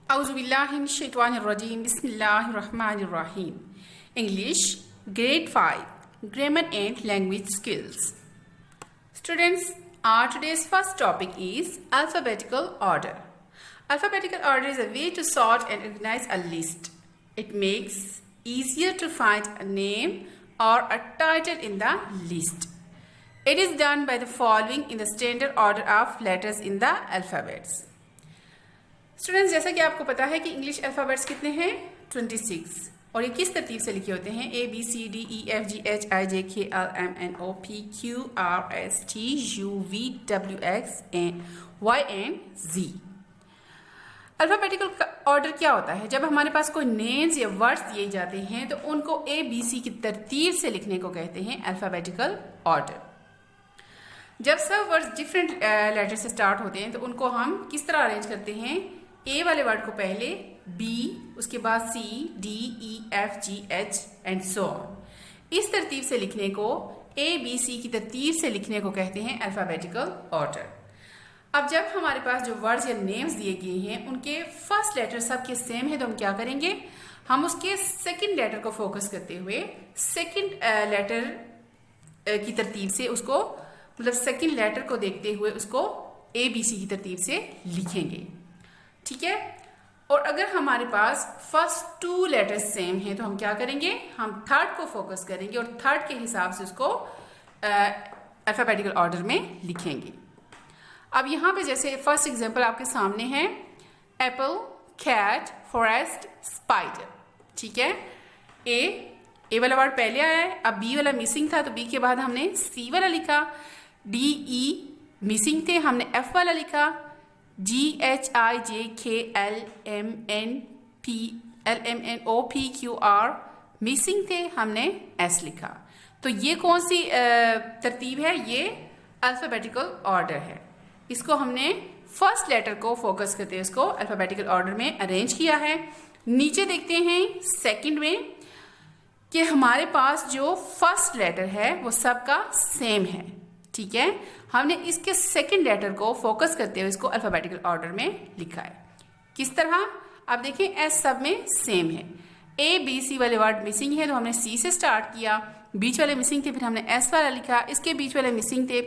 Auzubillahiminash-shaytanir-rajim. Bismillahir-rahmanir-rahim. English, Grade 5, Grammar and Language Skills. Students, our today's first topic is alphabetical order. Alphabetical order is a way to sort and organize a list. It makes easier to find a name or a title in the list. It is done by the following in the standard order of letters in the alphabets. Students, जैसा कि आपको पता है कि English alphabets कितने हैं 26 और ये किस तरतीब से लिखे होते हैं ABCDEFGHIJKLMNOPQRSTUVWXYZ। अल्फ़ाबेटिकल ऑर्डर क्या होता है? जब हमारे पास कोई नेम्स या वर्ड्स दिए जाते हैं तो उनको ABC की तरतीब से लिखने को कहते हैं अल्फ़ाबेटिकल ऑर्डर। जब सब वर्ड्स डिफरेंट लेटर से स्टार्ट होते हैं तो उनको हम किस तरह अरेंज करते हैं? ए वाले वर्ड को पहले, बी, उसके बाद C, D, E, F, G, H and so on. इस तरतीब से लिखने को ABC की तरतीब से लिखने को कहते हैं अल्फ़ाबेटिकल ऑर्डर। अब जब हमारे पास जो वर्ड्स या नेम्स दिए गए हैं उनके फर्स्ट लेटर सबके सेम है तो हम क्या करेंगे? हम उसके सेकंड लेटर को फोकस करते हुए सेकंड लेटर की तरतीब से उसको, मतलब सेकंड लेटर को देखते हुए उसको ABC की तरतीब से लिखेंगे। ठीक है। और अगर हमारे पास फर्स्ट टू लेटर्स सेम हैं तो हम क्या करेंगे? हम थर्ड को फोकस करेंगे और थर्ड के हिसाब से उसको अल्फाबेटिकल ऑर्डर में लिखेंगे। अब यहाँ पे जैसे फर्स्ट एग्जांपल आपके सामने है, एप्पल, कैट, फॉरेस्ट, स्पाइडर। ठीक है। ए वाला वर्ड पहले आया है, अब बी वाला मिसिंग था तो बी के बाद हमने सी वाला लिखा, डी, ई मिसिंग थे, हमने एफ वाला लिखा, GHIJKLMNOPQR मिसिंग थे, हमने एस लिखा। तो ये कौन सी तरतीब है? ये अल्फाबेटिकल ऑर्डर है। इसको हमने फर्स्ट लेटर को फोकस करते हुए इसको अल्फाबेटिकल ऑर्डर में अरेंज किया है। नीचे देखते हैं सेकंड में कि हमारे पास जो फर्स्ट लेटर है वो सबका सेम है। ठीक है। हमने इसके सेकंड लेटर को फोकस करते हुए इसको अल्फाबेटिकल ऑर्डर में लिखा है। किस तरह? आप देखें, एस सब में सेम है। ABC वाले वर्ड मिसिंग है तो हमने सी से स्टार्ट किया, बीच वाले मिसिंग थे, फिर हमने एस वाला लिखा, इसके बीच वाले मिसिंग थे,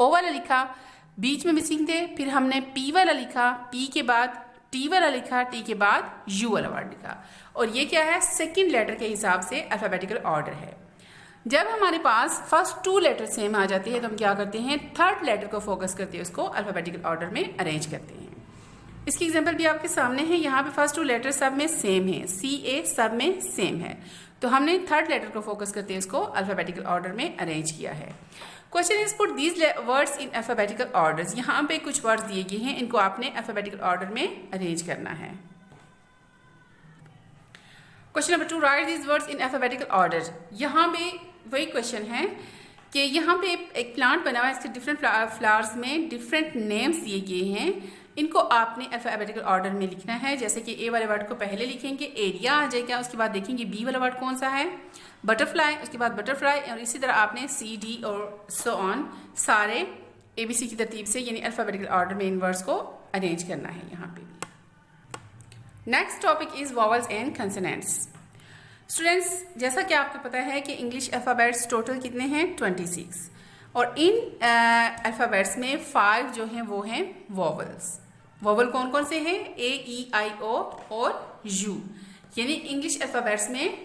ओ वाला लिखा, बीच में मिसिंग थे, फिर हमने पी वाला लिखा, पी के बाद टी वाला लिखा, टी के बाद यू वाला वर्ड लिखा। और ये क्या है? सेकेंड लेटर के हिसाब से अल्फाबेटिकल ऑर्डर है। जब हमारे पास फर्स्ट टू लेटर सेम आ जाती है तो हम क्या करते हैं? थर्ड लेटर को फोकस करते हैं उसको अल्फाबेटिकल ऑर्डर में अरेंज करते हैं। इसकी एग्जांपल भी आपके सामने है। यहाँ पे फर्स्ट टू लेटर सब में सेम है, CA सब में सेम है, तो हमने थर्ड लेटर को फोकस करते हुए इसको अल्फाबेटिकल ऑर्डर में अरेंज किया है। Question is put these words in alphabetical orders. यहाँ पे कुछ वर्ड्स दिए गए हैं, इनको आपने अल्फाबेटिकल ऑर्डर में अरेंज करना है। Question number 2, right these words in alphabetical order. यहाँ पे वही क्वेश्चन है कि यहाँ पे एक प्लांट बना हुआ है, इसके डिफरेंट फ्लावर्स में डिफरेंट नेम्स दिए गए हैं, इनको आपने अल्फाबेटिकल ऑर्डर में लिखना है। जैसे कि ए वाले वर्ड को पहले लिखेंगे, एरिया आ जाएगा, उसके बाद देखेंगे बी वाला वर्ड कौन सा है, बटरफ्लाई, उसके बाद बटरफ्लाई, और इसी तरह आपने सी, डी और सो ऑन सारे ABC की तरतीब से यानी अल्फाबेटिकल ऑर्डर में इन वर्ड्स को अरेंज करना है यहाँ पे भी। Next topic is vowels and consonants. Students, जैसा कि आपको पता है कि इंग्लिश अल्फ़ाबेट्स टोटल कितने हैं 26 और इन अल्फ़ाबेट्स में 5 जो हैं वो हैं वॉवल्स। वॉवल कौन कौन से हैं? AEIO और U। यानी इंग्लिश अल्फ़ाबेट्स में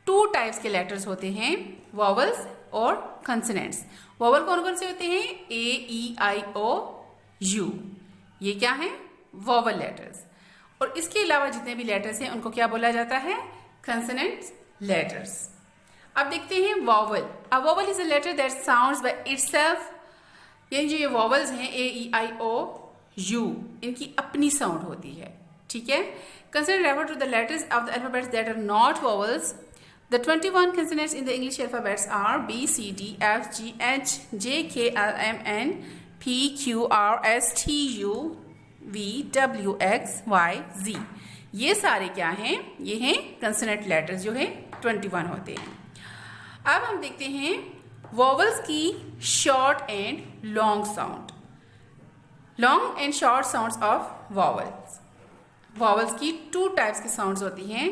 2 टाइप्स के लेटर्स होते हैं, वॉवल्स और कंसोनेंट्स। वॉवल कौन कौन से होते हैं? AEIO U। ये क्या है? Vowel letters. और इसके अलावा जितने भी लेटर्स हैं उनको क्या बोला जाता है? Consonant letters. अब देखते हैं vowel. A vowel is a letter that sounds by itself. यानी जो ये वॉवल्स हैं AEIO U, इनकी अपनी साउंड होती है। ठीक है। Consonant refer to the letters of the alphabets that are not vowels. The 21 consonants in the English alphabets are B, C, D, F, G, H, J, K, L, M, N, P, Q, R, S, T, U, V, W, X, Y, Z। ये सारे क्या हैं? ये हैं consonant letters जो है 21 होते हैं। अब हम देखते हैं वॉवल्स की short and long sound. Long and short sounds of vowels. Vowels की 2 टाइप्स की साउंड्स होती हैं,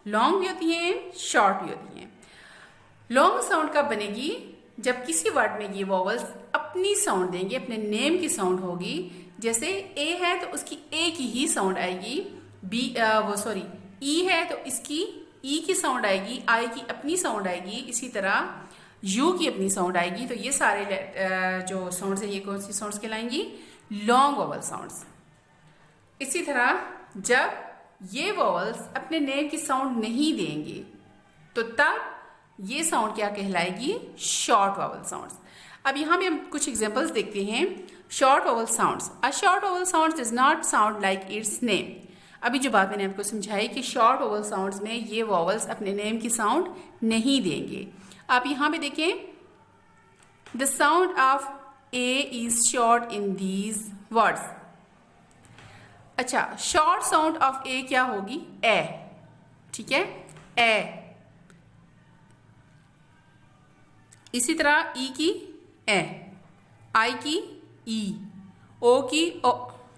लॉन्ग भी होती हैं, शॉर्ट भी होती हैं। लॉन्ग साउंड कब बनेगी? जब किसी वर्ड में ये वॉवल्स अपनी साउंड देंगे, अपने नेम की साउंड होगी। जैसे ए है तो उसकी ए की ही साउंड आएगी, ई है तो इसकी ई की साउंड आएगी, आई की अपनी साउंड आएगी, इसी तरह यू की अपनी साउंड आएगी। तो ये सारे जो साउंड्स हैं, ये कौन सी साउंड्स कहलाएंगी? Long vowel sounds. इसी तरह जब ये वॉवल्स अपने नेम की साउंड नहीं देंगे तो तब ये साउंड क्या कहलाएगी? Short vowel sounds. अब यहाँ पे हम कुछ एग्जांपल्स देखते हैं। Short vowel sounds. A short vowel sound does not sound like its name. अभी जो बात मैंने आपको समझाई कि शॉर्ट वॉवल साउंड्स में ये वॉवल्स अपने नेम की साउंड नहीं देंगे। आप यहाँ पे देखें, the sound of A is short in these words. अच्छा, शॉर्ट साउंड ऑफ ए क्या होगी? ए। ठीक है, ए। इसी तरह ई की ए, आई की ई, ओ की ओ,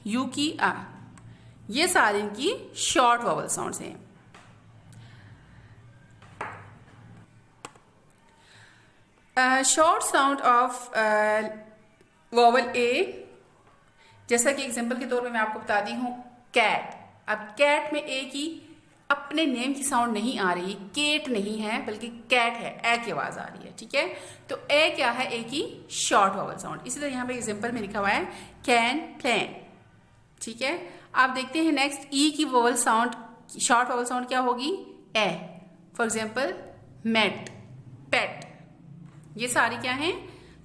यू की आ। ये सारे इनकी शॉर्ट वॉवल साउंड्स हैं। शॉर्ट साउंड ऑफ वॉवल ए, जैसा कि एग्जांपल के तौर पे मैं आपको बताती हूँ, कैट। अब कैट में ए की अपने नेम की साउंड नहीं आ रही, केट नहीं है बल्कि कैट है, ए की आवाज आ रही है। ठीक है, तो ए क्या है? ए की शॉर्ट वॉवल साउंड। इसी तरह यहाँ पे एग्जांपल में लिखा हुआ है कैन, प्लेन। ठीक है, आप देखते हैं नेक्स्ट, ई की vowel sound, short vowel sound क्या होगी? ए। For example met, pet. ये सारी क्या है?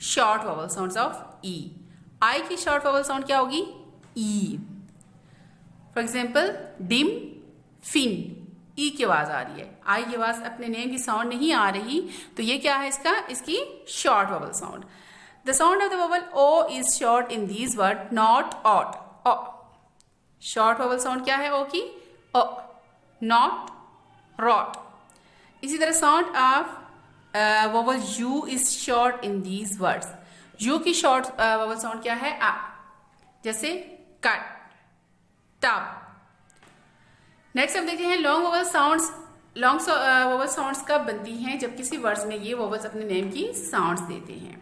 Short vowel sounds of E. I की शॉर्ट वॉवल साउंड क्या होगी? ई। For example dim, fin. ई की आवाज आ रही है, आई की आवाज अपने नेम की साउंड नहीं आ रही, तो ये क्या है इसकी short vowel sound. The sound of the vowel O is short in these word, not ought. O short vowel sound क्या है? ओ की ओ, नॉट, रॉट। इसी तरह sound of vowel U is short in these words. U की short vowel sound क्या है? आ। जैसे cut, tub. Next हम देखते हैं long vowel sounds. Long vowel sounds कब बनती हैं? जब किसी वर्ड्स में ये वोवल्स अपने नेम की साउंड्स देते हैं।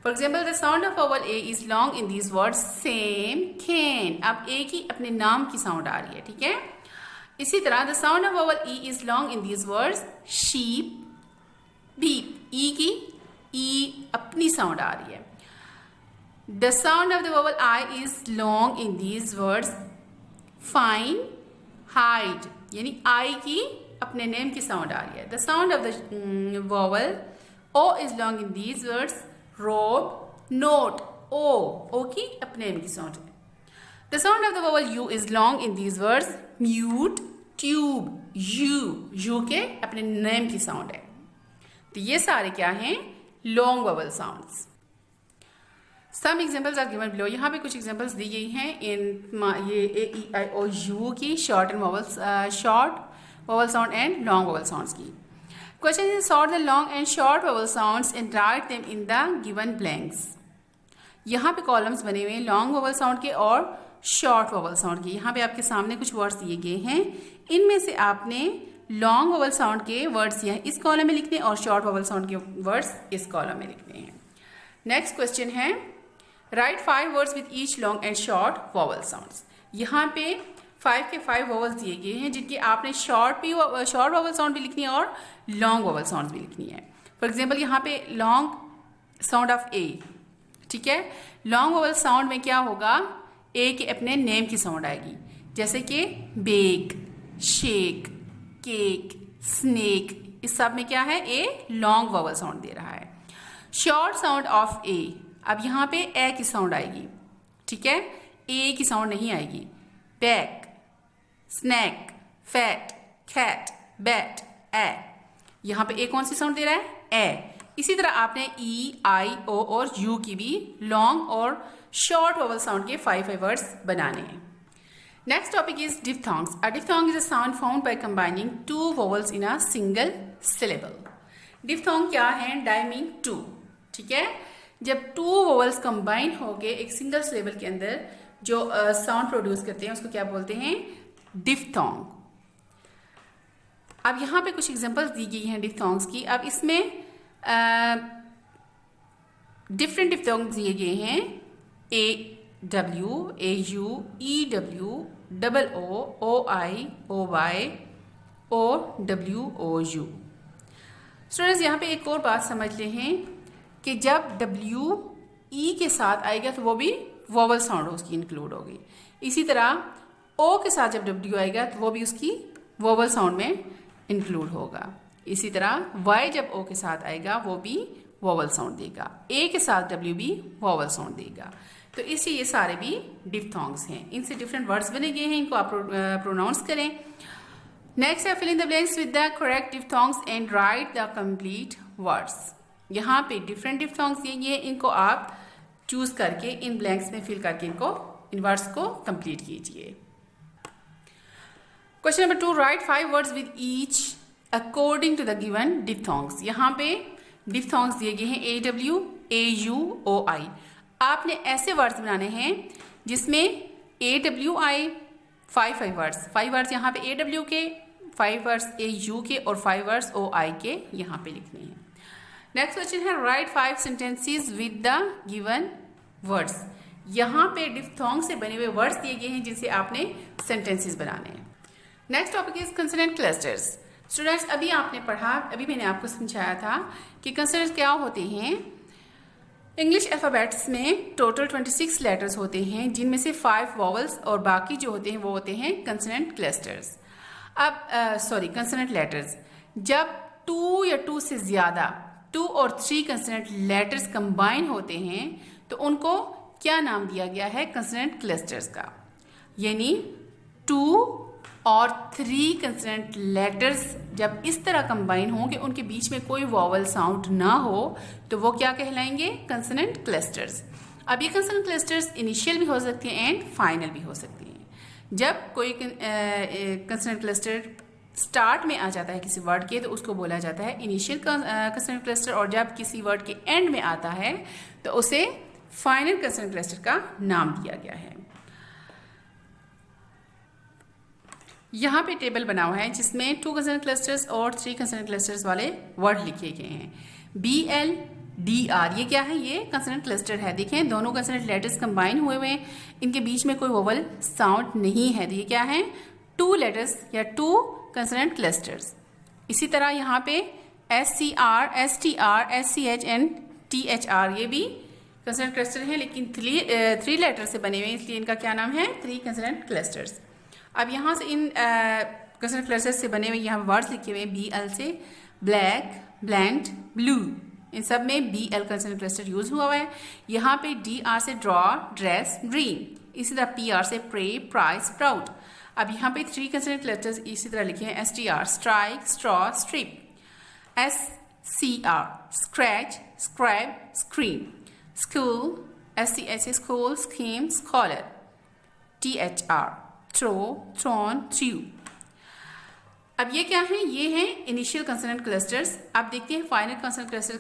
For example, the sound of vowel A is long in these words, same, can. अब ए की अपने नाम की साउंड आ रही है। ठीक है, इसी तरह the sound of vowel E is long in these words, sheep, beep. E की ई अपनी साउंड आ रही है। The sound of the vowel I is long in these words, fine, hide. यानी आई की अपने नेम की साउंड आ रही है। The sound of the vowel O is long in these words, robe, note. O की अपने नेम की साउंड है। The sound of the vowel U is long in these words, mute, tube. U के अपने name की sound है। तो ये सारे क्या हैं? Long vowel sounds. Some examples are given below. यहाँ पे कुछ एग्जाम्पल्स दी गई हैं इन ये A, E, I, O, U की short and vowels, short vowel sound and long vowel sounds की। Question is sort the long and short vowel sounds and write them in the given blanks. यहाँ पे columns बने हुए हैं long vowel sound के और short vowel sound के। यहाँ पे आपके सामने कुछ वर्ड्स दिए गए हैं, इनमें से आपने लॉन्ग वॉवल साउंड के वर्ड्स यहाँ इस कॉलम में लिखने और शॉर्ट वॉवल साउंड के वर्ड्स इस कॉलम में लिखने हैं। नेक्स्ट क्वेश्चन है, right 5 words with each long and short vowel sounds. यहाँ पे 5 के 5 वॉवल्स दिए गए हैं जिनकी आपने शॉर्ट वॉवल साउंड भी लिखनी है और लॉन्ग वॉवल साउंड भी लिखनी है। फॉर एग्जाम्पल, यहाँ पे लॉन्ग साउंड ऑफ ए। ठीक है, लॉन्ग वॉवल साउंड में क्या होगा? ए के अपने नेम की साउंड आएगी, जैसे कि बेक, शेक, केक, स्नेक। इस सब में क्या है? ए लॉन्ग वॉवल साउंड दे रहा है। शॉर्ट साउंड ऑफ ए, अब यहाँ पे ए की साउंड आएगी। ठीक है, ए की साउंड नहीं आएगी। Back, snack, fat, cat, bat, A. यहाँ पे ए कौन सी साउंड दे रहा है? ए। इसी तरह आपने ई, आई, ओ और यू की भी लॉन्ग और शॉर्ट वॉवल साउंड के 5 वर्ड्स बनाने हैं। Next topic is diphthongs. A diphthong is a sound found by combining 2 vowels in a single syllable. Diphthong क्या है? डाइमिंग 2। ठीक है, जब 2 वॉवल्स कंबाइन होके एक सिंगल सिलेबल के अंदर जो साउंड प्रोड्यूस करते हैं उसको क्या बोलते हैं? डिफ्थोंग। अब यहाँ पे कुछ एग्जांपल्स दी गई हैं डिफ्थोंग्स की। अब इसमें डिफरेंट डिफ्थोंग्स दिए गए हैं, AW, AU, EW, OO, OI, OY और WOU। स्टूडेंट्स यहाँ पे एक और बात समझ ले हैं कि जब WE के साथ आएगा तो वो भी वोवल साउंड उसकी इंक्लूड होगी। इसी तरह O के साथ जब W आएगा तो वो भी उसकी वोवल साउंड में इंक्लूड होगा। इसी तरह Y जब O के साथ आएगा वो भी वोवल साउंड देगा। A के साथ W भी वोवल साउंड देगा। तो इससे ये सारे भी डिफ्थोंग्स हैं। इनसे डिफरेंट वर्ड्स बने गए हैं, इनको आप प्रोनाउंस करें। नेक्स्ट है fill in the blanks with the correct diphthongs and write the complete words. यहाँ पे डिफरेंट डिफ्थोंग्स ये इनको आप चूज करके इन ब्लैंक्स में फिल करके इन वर्ड्स को कंप्लीट कीजिए। Question number 2, write 5 words with each according to the given diphthongs. यहाँ पे डिफ्थोंग्स दिए गए हैं AW, AU, OI। आपने ऐसे वर्ड्स बनाने हैं जिसमें AWI 5 वर्ड्स, 5 वर्ड्स यहाँ पे AW के, 5 वर्ड्स AU के और 5 वर्ड्स OI के यहाँ पे लिखने हैं। नेक्स्ट क्वेश्चन है right 5 sentences with the given words. यहाँ पे डिफ्थोंग से बने हुए वर्ड्स दिए गए हैं जिनसे आपने सेंटेंसेस बनाने हैं। Next topic is consonant clusters. Students अभी आपने पढ़ा, अभी मैंने आपको समझाया था कि कंसोनेंट्स क्या होते हैं। इंग्लिश अल्फ़ाबेट्स में टोटल 26 लेटर्स होते हैं जिनमें से 5 वॉवल्स और बाकी जो होते हैं वो होते हैं कंसोनेंट क्लस्टर्स। अब कंसोनेंट लेटर्स। जब 2 या 2 से ज़्यादा 2 और 3 कंसोनेंट लेटर्स कंबाइन होते हैं तो उनको क्या नाम दिया गया है? कंसोनेंट क्लस्टर्स का। यानी 2 और 3 कंसोनेंट लेटर्स जब इस तरह कंबाइन हों कि उनके बीच में कोई वॉवल साउंड ना हो तो वो क्या कहलाएंगे? Consonant clusters. अब ये कंसोनेंट क्लस्टर्स इनिशियल भी हो सकती हैं एंड फाइनल भी हो सकती हैं। जब कोई कंसोनेंट क्लस्टर स्टार्ट में आ जाता है किसी वर्ड के तो उसको बोला जाता है इनिशियल कंसोनेंट क्लस्टर, और जब किसी वर्ड के एंड में आता है तो उसे फाइनल कंसोनेंट क्लस्टर का नाम दिया गया है। यहाँ पे टेबल बना हुआ है जिसमें 2 कंसोनेंट क्लस्टर्स और 3 कंसोनेंट क्लस्टर्स वाले वर्ड लिखे गए हैं। BL, DR ये क्या है? ये कंसोनेंट क्लस्टर है। देखें दोनों कंसोनेंट लेटर्स कंबाइन हुए हैं, इनके बीच में कोई वोवल साउंड नहीं है। तो ये क्या है? 2 लेटर्स या 2 कंसोनेंट क्लस्टर्स। इसी तरह यहाँ पे SCR, STR, SCH and THR ये भी कंसोनेंट क्लस्टर हैं, लेकिन 3 लेटर से बने हुए हैं इसलिए इनका क्या नाम है? 3 कंसोनेंट क्लस्टर्स। अब यहाँ से इन कंसोनेंट क्लस्टर्स से बने हुए यहाँ वर्ड्स लिखे हुए हैं। BL से ब्लैक, ब्लैंड, ब्लू, इन सब में BL कंसोनेंट क्लस्टर यूज हुआ है। यहाँ पे DR से ड्रॉ, ड्रेस, ड्रीम। इसी तरह PR से प्रे, प्राइस, प्राउड। अब यहाँ पे 3 कंसोनेंट क्लस्टर्स इसी तरह लिखे हैं। STR strike, straw, strip. SCR scratch, scrap, scream. School, SCH school, scheme, scholar. THR throw, throne, through. अब ये क्या है? ये हैं इनिशियल कंसोनेंट क्लस्टर्स। अब देखते हैं फाइनल कंसोनेंट क्लस्टर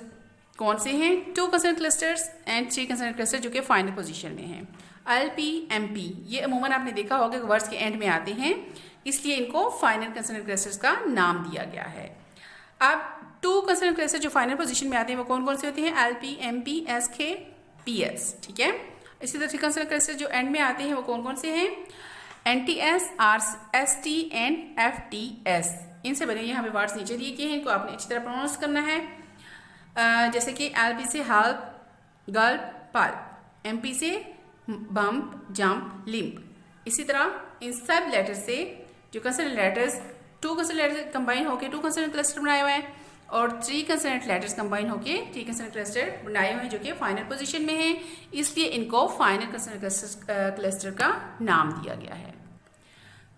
कौन से हैं। 2 consonant clusters and 3 consonant cluster जो कि फाइनल पोजीशन में हैं। LP, MP ये अमूमन आपने देखा होगा कि वर्ड्स के एंड में आते हैं, इसलिए इनको फाइनल कंसोनेंट क्लस्टर्स का नाम दिया गया है। अब 2 कंसोनेंट क्लस्टर जो फाइनल पोजीशन में आते हैं वो कौन कौन से होते हैं? LP, MP, SK, PS। ठीक है। इसी तरह 3 कंसोनेंट क्लस्टर जो एंड में आते हैं वो कौन कौन से हैं? NTS, ST and FTS। इनसे बने यहाँ पे वर्ड्स नीचे दिए गए हैं, इनको आपने अच्छी तरह प्रोनाउंस करना है। जैसे कि LP से हेल्प, गल्प, पल्प। MP से बम्प, जंप, लिम्प। इसी तरह इन सब लेटर से जो consonant letters 2 consonant letters combine होकर 2 कंसोनेंट क्लस्टर बनाए हुए हैं और 3 कंसोनेंट लेटर्स कंबाइन होकर 3 कंसोनेंट क्लस्टर बनाए हुए हैं जो कि फाइनल पोजीशन में हैं, इसलिए इनको फाइनल कंसोनेंट क्लस्टर का नाम दिया गया है।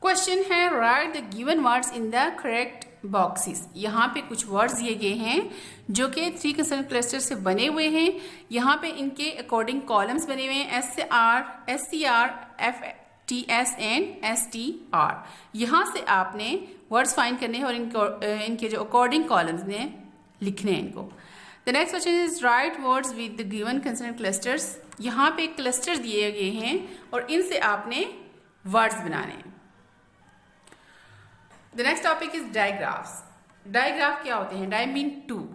क्वेश्चन है right the given words in the correct boxes. यहाँ पे कुछ वर्ड्स दिए गए हैं जो कि 3 कंसोनेंट क्लस्टर से बने हुए हैं। यहाँ पे इनके अकॉर्डिंग कॉलम्स बने हुए हैं SCR, SCR, FTS and STR। यहाँ से आपने वर्ड्स फाइंड करने हैं और इनके जो अकॉर्डिंग कॉलम्स में लिखने हैं इनको। The next question is right words with the given consonant clusters. यहाँ पे क्लस्टर दिए गए हैं और इनसे आपने वर्ड्स बनाने हैं। The next topic is digraphs. Digraph क्या होते हैं? Di mean two.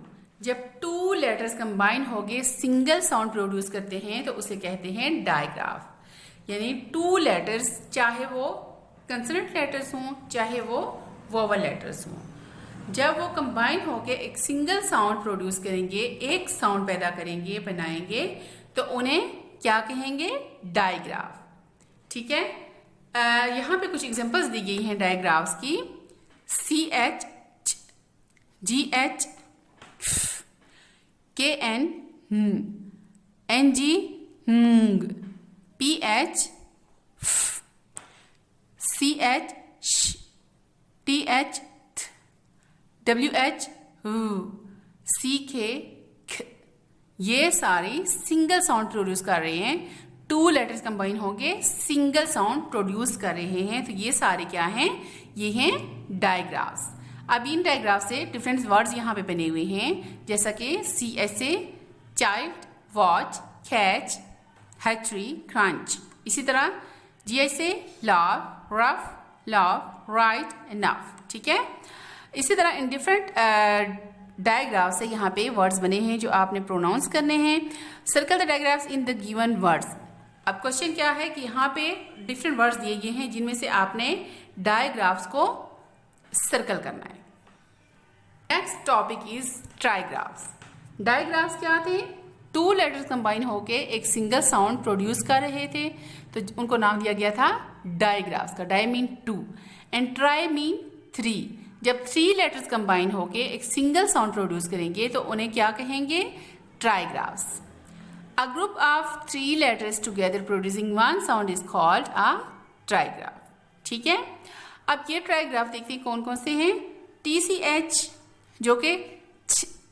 जब टू लेटर्स कंबाइन होके सिंगल साउंड प्रोड्यूस करते हैं तो उसे कहते हैं डायग्राफ। यानी टू लेटर्स, चाहे वो कंसोनेंट लेटर्स हों चाहे वो वोवल लेटर्स हों, जब वो कंबाइन होके एक सिंगल साउंड प्रोड्यूस करेंगे, एक साउंड पैदा करेंगे, बनाएंगे, तो उन्हें क्या कहेंगे? डायग्राफ। ठीक है। यहाँ पे कुछ एग्जांपल्स दी गई हैं डायग्राफ्स की। CH, GH, KN, NG, PH, CH, TH, WH, CK, ये सारी सिंगल साउंड प्रोड्यूस कर रहे हैं। टू लेटर्स कंबाइन होंगे सिंगल साउंड प्रोड्यूस कर रहे हैं, तो ये सारे क्या हैं? ये हैं डायग्राफ्स। अब इन डायग्राफ से डिफरेंट वर्ड्स यहाँ पे बने हुए हैं, जैसा कि CH से child, watch, catch, hatchery, crunch. इसी तरह GH से love, rough, love, right, enough. ठीक है। इसी तरह इन डिफरेंट डायग्राफ से यहाँ पे वर्ड्स बने हैं जो आपने प्रोनाउंस करने हैं। Circle the digraphs in the given words. अब क्वेश्चन क्या है कि यहाँ पे डिफरेंट वर्ड्स दिए गए हैं जिनमें से आपने डायग्राफ्स को सर्कल करना है। Next topic is trigraphs. Digraphs क्या थे? टू लेटर्स कंबाइन होके एक सिंगल साउंड प्रोड्यूस कर रहे थे, तो उनको नाम दिया गया था डायग्राफ्स का। Di mean two and tri mean three. जब थ्री लेटर्स कंबाइन होके एक सिंगल साउंड प्रोड्यूस करेंगे तो उन्हें क्या कहेंगे? Trigraphs. A group of three letters together producing one sound is called a trigraph. ठीक है। अब ये ट्राइग्राफ देखते हैं कौन कौन से हैं। TCH जो कि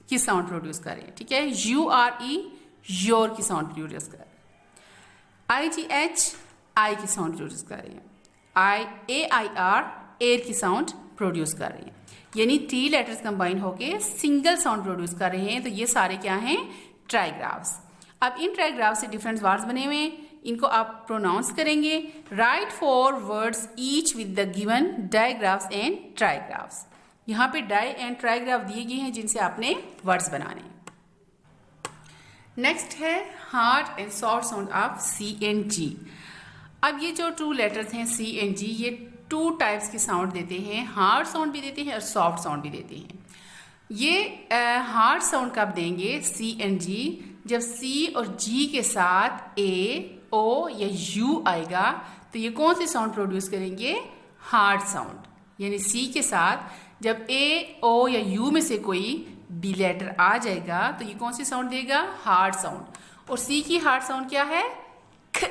की साउंड प्रोड्यूस कर रहे हैं। ठीक है। URE योर की साउंड प्रोड्यूस कर रहे हैं। IGH आई की साउंड प्रोड्यूस कर रहे हैं। AIR एयर की साउंड प्रोड्यूस कर रहे हैं। यानी थ्री लेटर्स कंबाइन होके सिंगल साउंड प्रोड्यूस कर रहे हैं, तो ये सारे क्या हैं? ट्राइग्राफ्स। अब इन ट्राइग्राफ्स से डिफरेंट वर्ड्स बने हुए हैं, इनको आप प्रोनाउंस करेंगे। Write 4 words each with the given digraphs and trigraphs. यहाँ पे डाई एंड ट्राइग्राफ दिए गए हैं जिनसे आपने वर्ड्स बनाने। नेक्स्ट है hard and soft sound of C and G। अब ये जो टू लेटर्स हैं C and G, ये टू टाइप्स के साउंड देते हैं। हार्ड साउंड भी देते हैं और सॉफ्ट साउंड भी देते हैं। ये हार्ड साउंड कब देंगे C and G? जब C और G के साथ A, O या U आएगा तो ये कौन सी साउंड प्रोड्यूस करेंगे? Hard sound. यानी C के साथ जब A, O या U में से कोई B लेटर आ जाएगा तो ये कौन सी साउंड देगा? Hard sound. और C की हार्ड साउंड क्या है? ख।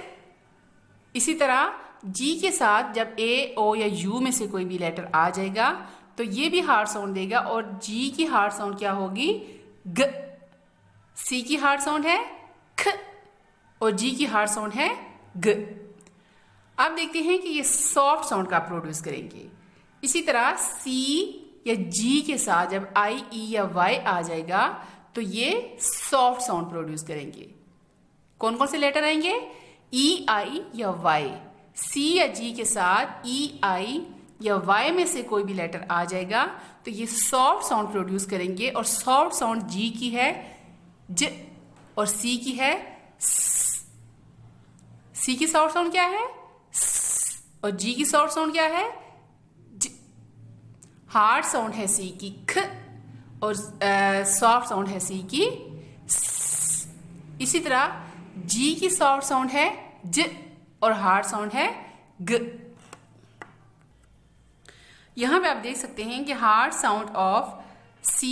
इसी तरह G के साथ जब A, O या U में से कोई भी लेटर आ जाएगा तो ये भी हार्ड साउंड देगा और G की हार्ड साउंड क्या होगी? ग। C की हार्ड साउंड है ख और G की हार्ड साउंड है ग। अब देखते हैं कि ये सॉफ्ट साउंड का प्रोड्यूस करेंगे। इसी तरह C या G के साथ जब I, E या Y आ जाएगा तो ये सॉफ्ट साउंड प्रोड्यूस करेंगे। कौन कौन से लेटर आएंगे? E, I या Y। C या G के साथ E, I या Y में से कोई भी लेटर आ जाएगा तो ये सॉफ्ट साउंड प्रोड्यूस करेंगे। और सॉफ्ट साउंड G की है ज और C की है स। C की सॉफ्ट साउंड क्या है? स। और G की सॉफ्ट साउंड क्या है? ज। हार्ड साउंड है C की ख और सॉफ्ट साउंड है C की स। इसी तरह G की सॉफ्ट साउंड है ज और हार्ड साउंड है ग। यहां पे आप देख सकते हैं कि हार्ड साउंड ऑफ C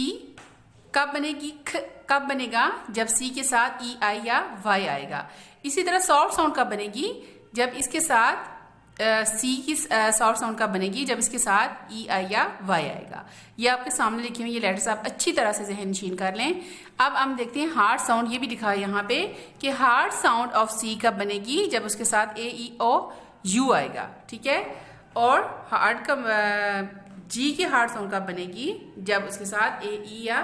कब बनेगी? ख कब बनेगा? जब C के साथ E, I या Y आएगा। इसी तरह सॉफ्ट साउंड कब बनेगी? जब इसके साथ C की सॉफ्ट साउंड कब बनेगी? जब इसके साथ E, I या Y आएगा। ये आपके सामने लिखे हुए ये लेटर्स आप अच्छी तरह से ज़हन नशीन कर लें। अब हम देखते हैं हार्ड साउंड। ये भी दिखा है यहाँ पे कि हार्ड साउंड ऑफ C कब बनेगी? जब उसके साथ A, E, O, U आएगा। ठीक है। और हार्ड का G की हार्ड साउंड कब बनेगी? जब उसके साथ A, E या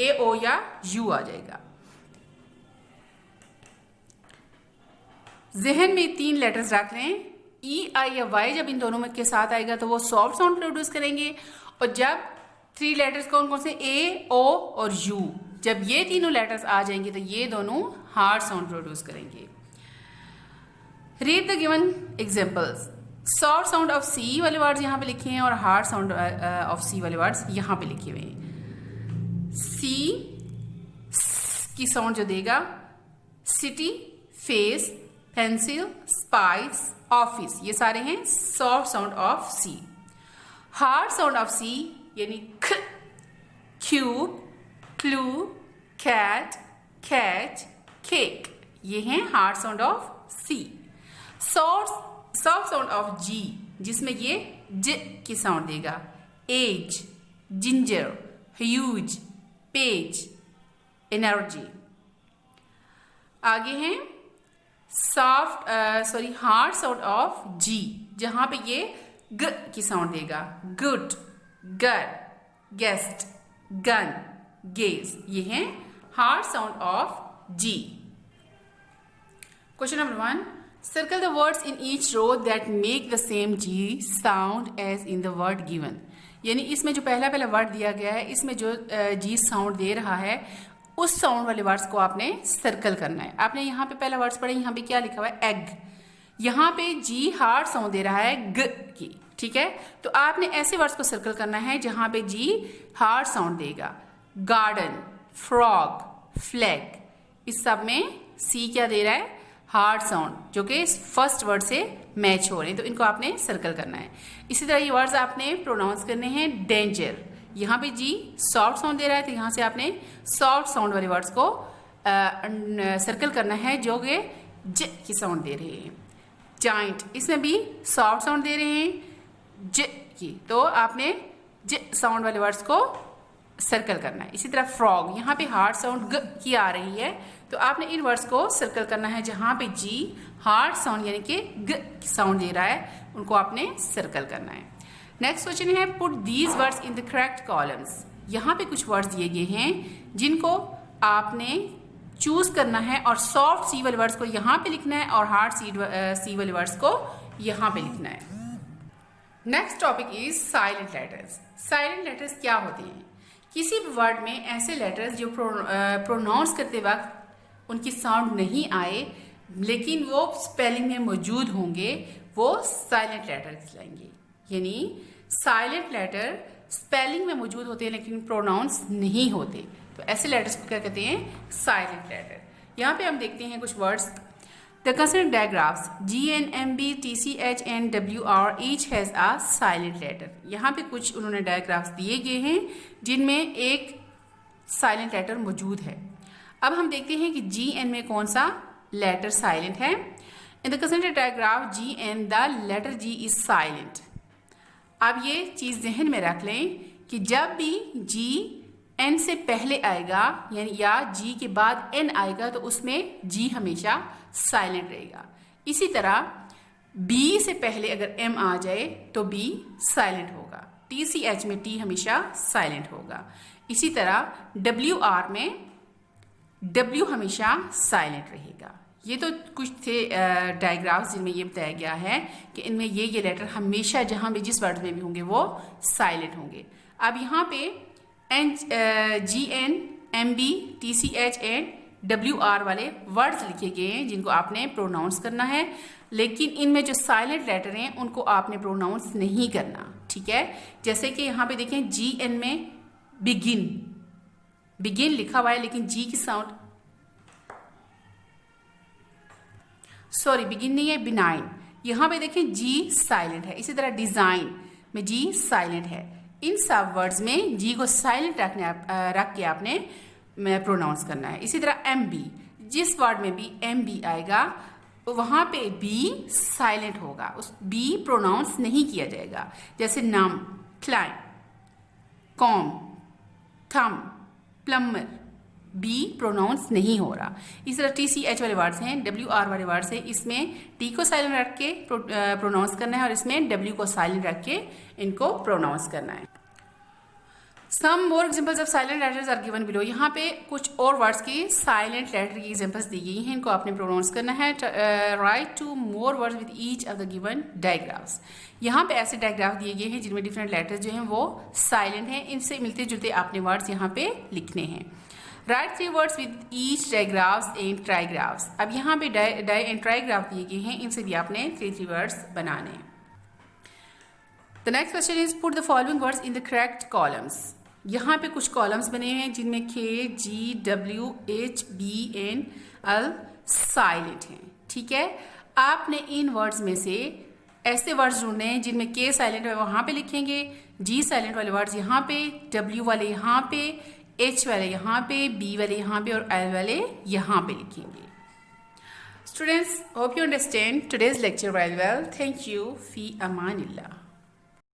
ए ओ या यू आ जाएगा। जहन में 3 लेटर्स रख लें, ई आई या वाई जब इन दोनों में के साथ आएगा तो वो सॉफ्ट साउंड प्रोड्यूस करेंगे, और जब 3 लेटर्स कौन कौन से ए ओ और यू, जब ये तीनों लेटर्स आ जाएंगे तो ये दोनों हार्ड साउंड प्रोड्यूस करेंगे। Read the given examples. Soft sound of C वाले वर्ड्स यहाँ पे लिखे हैं और हार्ड साउंड ऑफ सी वाले वर्ड्स यहाँ पे लिखे हुए हैं। सी की साउंड जो देगा, city, face, pencil, spice, office, ये सारे हैं soft sound of C. Hard sound of C यानी ख, cube, clue, cat, catch, cake, ये हैं hard sound of C. Soft sound of G, जिसमें ये ज की साउंड देगा, edge, ginger, huge, page, energy. आगे हैं हार्ड साउंड ऑफ जी, जहां पे ये ग की साउंड देगा, गुड, गर, गेस्ट, गन, गेज, ये हैं hard sound of G. Question number 1, circle the words in each row that make the same G sound as in the word given. यानी इसमें जो पहला वर्ड दिया गया है, इसमें जो जी साउंड दे रहा है, उस साउंड वाले वर्ड्स को आपने सर्कल करना है। आपने यहाँ पे पहला वर्ड्स पढ़े, यहाँ पे क्या लिखा हुआ है, एग, यहाँ पे जी हार्ड साउंड दे रहा है ग की, ठीक है। तो आपने ऐसे वर्ड्स को सर्कल करना है जहां पे जी हार्ड साउंड देगा। गार्डन, फ्रॉग, फ्लैग, इस सब में सी क्या दे रहा है, हार्ड साउंड, जो कि इस फर्स्ट वर्ड से मैच हो रहे हैं, तो इनको आपने सर्कल करना है। इसी तरह ये वर्ड्स आपने प्रोनाउंस करने हैं। डेंजर, यहाँ पे जी सॉफ्ट साउंड दे रहा है, तो यहाँ से आपने सॉफ्ट साउंड वाले वर्ड्स को सर्कल करना है जो कि ज की साउंड दे रहे हैं। जाइंट, इसमें भी सॉफ्ट साउंड दे रहे हैं ज की, तो आपने ज साउंड वाले वर्ड्स को सर्कल करना है। इसी तरह फ्रॉग, यहाँ पे हार्ड साउंड ग की आ रही है, तो आपने इन वर्ड्स को सर्कल करना है जहाँ पे जी हार्ड साउंड यानी कि ग साउंड दे रहा है, उनको आपने सर्कल करना है। नेक्स्ट क्वेश्चन है, put these words in the correct columns. यहाँ पे कुछ वर्ड्स दिए गए हैं जिनको आपने चूज करना है, और सॉफ्ट सी वाले वर्ड्स को यहाँ पे लिखना है और हार्ड सी वाले वर्ड्स को यहाँ पे लिखना है। Next topic is silent letters. Silent letters क्या होते हैं? किसी भी वर्ड में ऐसे लेटर्स जो प्रोनाउंस करते वक्त उनकी साउंड नहीं आए लेकिन वो स्पेलिंग में मौजूद होंगे, वो साइलेंट लेटर कहलाएंगे। यानी साइलेंट लेटर स्पेलिंग में मौजूद होते हैं लेकिन प्रोनाउंस नहीं होते, तो ऐसे लेटर्स को क्या कहते हैं? Silent letter. यहाँ पे हम देखते हैं कुछ words. The considered digraphs GNMB TCHNWR each has a silent letter। यहाँ पे कुछ उन्होंने डायग्राफ्स दिए गए हैं जिनमें एक साइलेंट लेटर मौजूद है। अब हम देखते हैं कि GN में कौन सा लेटर साइलेंट है। In the considered digraph GN the letter G is silent. अब ये चीज जहन में रख लें कि जब भी G N से पहले आएगा यानी या G के बाद N आएगा तो उसमें G हमेशा साइलेंट रहेगा। इसी तरह B से पहले अगर M आ जाए तो B साइलेंट होगा। TCH में T हमेशा साइलेंट होगा। इसी तरह WR में W हमेशा साइलेंट रहेगा। ये तो कुछ थे डायग्राफ्स जिनमें ये बताया गया है कि इनमें ये लेटर हमेशा जहां भी जिस वर्ड में भी होंगे वो साइलेंट होंगे। अब यहाँ पे GN, MB, TCH and WR वाले वर्ड्स लिखे गए हैं जिनको आपने प्रोनाउंस करना है, लेकिन इनमें जो साइलेंट लेटर हैं उनको आपने प्रोनाउंस नहीं करना, ठीक है। जैसे कि यहाँ पे देखें GN में बिगिन लिखा हुआ है लेकिन G की साउंड बिगिन नहीं है, बिनाइन। यहाँ पे देखें G साइलेंट है। इसी तरह डिजाइन में G साइलेंट है। इन सब वर्ड्स में G को साइलेंट रख के आपने प्रोनाउंस करना है। इसी तरह MB, जिस वर्ड में भी MB आएगा वहां पे B साइलेंट होगा, उस B प्रोनाउंस नहीं किया जाएगा। जैसे नम, क्लाइम, कॉम, थम, प्लम्बर, B प्रोनाउंस नहीं हो रहा। इस तरह TCH वाले वर्ड्स हैं, WR वाले वर्ड्स हैं, इसमें T को साइलेंट रख के प्रोनाउंस करना है और इसमें W को साइलेंट रख के इनको प्रोनाउंस करना है। Some more examples of silent letters are given below. यहाँ पे कुछ और वर्ड्स की साइलेंट लेटर की एग्जाम्पल्स दी गई हैं, इनको आपने प्रोनाउंस करना है। Write two more words with each of the given digraphs. यहाँ पे ऐसे डायग्राफ दिए गए हैं जिनमें डिफरेंट लेटर्स जो हैं वो साइलेंट हैं। इनसे मिलते जुलते आपने वर्ड्स यहाँ पे लिखने हैं। Write 3 words with each digraphs and trigraphs. अब यहाँ पे डाई एंड ट्राईग्राफ दिए गए हैं, इनसे भी आपने 3 वर्ड्स बनाने हैं। The next question is put the following words in the correct columns. यहाँ पे कुछ कॉलम्स बने हैं जिनमें K, G, W, H, B, N, L silent हैं। ठीक है, आपने इन वर्ड्स में से ऐसे वर्ड्स ढूंढने हैं जिनमें K साइलेंट है वहाँ पे लिखेंगे, G साइलेंट वाले वर्ड्स यहाँ पे, W वाले यहाँ पे, H वाले यहाँ पे, B वाले यहाँ पे और L वाले यहाँ पे लिखेंगे। Students, hope you understand today's lecture very well. Thank you. Fi amanillah.